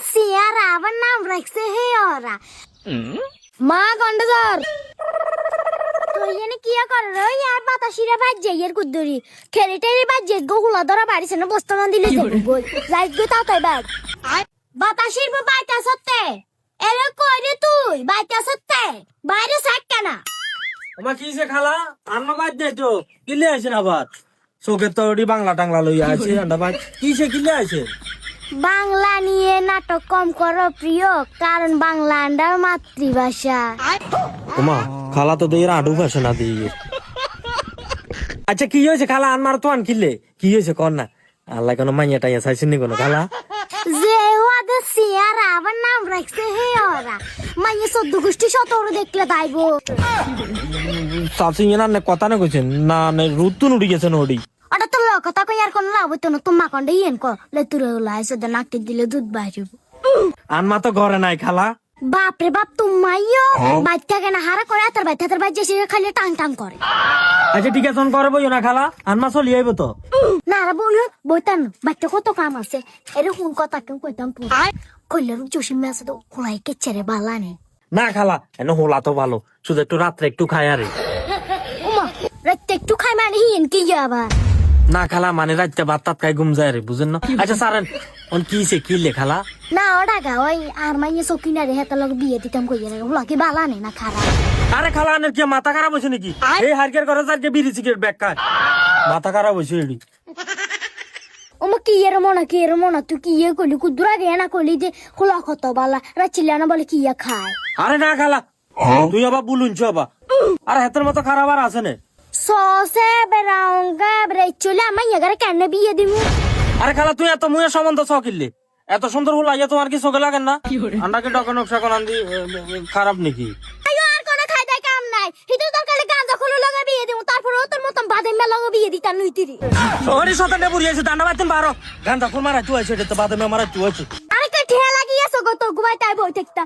সিয়ারা আবার নাম রাখছে হে ওরা মা গন্ডধর তুই এনে কি কর রে আর বাতাসিরা বাজে এর কুদ্দুরি খেলিটাই বাজে গোহুলা ধরা বাড়িছে না বস্তা মান দিলে বল লাইট গো তাও তাই বাদ বাতাসির বাইটা সত্তে এরে কই রে তুই বাইটা সত্তে বাইরে সাক কেনা আমার কি সে খালা আন্না বাদ দে তো কিলে আছেন আবার চোখের তো ওটি বাংলা টাংলা লইয়া আছে আন্ডা বাদ কি সে কিলে আছে বাংলা নিয়ে নাটক কম করো প্রিয় কারণ বাংলা আন্ডার মাতৃভাষা ওমা খালা তো দিয়ে আডু ভাষা না দিয়ে আচ্ছা কি হয়েছে খালা আনমার তো আন কিলে কি হয়েছে কর না আল্লাহ কোনো মাইয়া টাইয়া চাইছেন নি কোনো খালা যে ওদের সিয়ারা আবার নাম রাখছে হে ওরা মাইয়ে 14 গোষ্ঠী শতর দেখলে তাইবো চাচি না কথা না কইছেন না রুতুন উড়ি গেছেন ওডি ওটা তো কথা কই আর কোন লাভ হইতো না তোমা কন্ডে ইয়েন কো লে তুরে লাইছে দে নাকতে দিলে দুধ বাইরিব আনমা তো ঘরে নাই খালা বাপ রে বাপ তুমাইও বাচ্চা কেন হারা করে তার বাচ্চাদের বাচ্চা সে খালি টাং টাং করে আচ্ছা ঠিক আছে করে বইও না খালা আনমা চলি আইব তো না রে বলু বইতাম বাচ্চা কত কাম আছে এরে কোন কথা কেন কইতাম তো কইলে জসি মেসে তো খোলাই কেচেরে বালা নেই না খালা এনে হোলা তো ভালো শুধু একটু রাত্রে একটু খাই আরে ওমা রাতে একটু খাই মানে হিন কি আবার না খালা মানে রাত্রে ভাত টাত খাই ঘুম যায় রে বুঝেন না আচ্ছা সারেন অন কি সে কি লে খালা না ওটা গা ওই আর মাইয়ে সকিনা রে হেতা লগ বিয়ে দিতাম কইয়া রে হোলা কি বালা নেই না খারাপ আরে খালা আনের কি মাথা খারাপ হয়েছে নাকি এই হারকের ঘরে যারকে বিড়ি সিগারেট ব্যাগ খায় মাথা খারাপ হয়েছে এডি ওমা কি এর মনা তুই কি ইয়ে কইলি কুদুরা গে না কইলি যে খোলা কত বালা রাচিলা না বলে কি ইয়া খায় আরে না খালা তুই আবার বুলুনছ আবার আরে হেতের মতো খারাপ আর আছে না সসে বেরাঙ্গা bre চলে আমার ইয়াগারে কেন বিয়ে দিমু আরে খালা তুই এত মুয়ে সম্বন্ধ কিনলি এত সুন্দর হল আইয়া তোমার কি চোখে লাগেন না আন্ডাকে ডকা নকশা করান দি খারাপ নাকি আইও আর কোন খাই দেয় কাম নাই হিতু তোর কালে গাঁজা খুলো লাগা বিয়ে দিমু তারপর তোর মতন বাদে মে লাগা বিয়ে দিতা নইতিরি ওরে শতানে বুড়িয়েছে দান্ডা বাইতেন বারো গান্দা ফুল মারা তুই আছে এটা তো বাদে মে মারা তুই আছে আরে কে ঠেলা লাগিয়েছো গো তোর গুবাই তাই বই থাকতা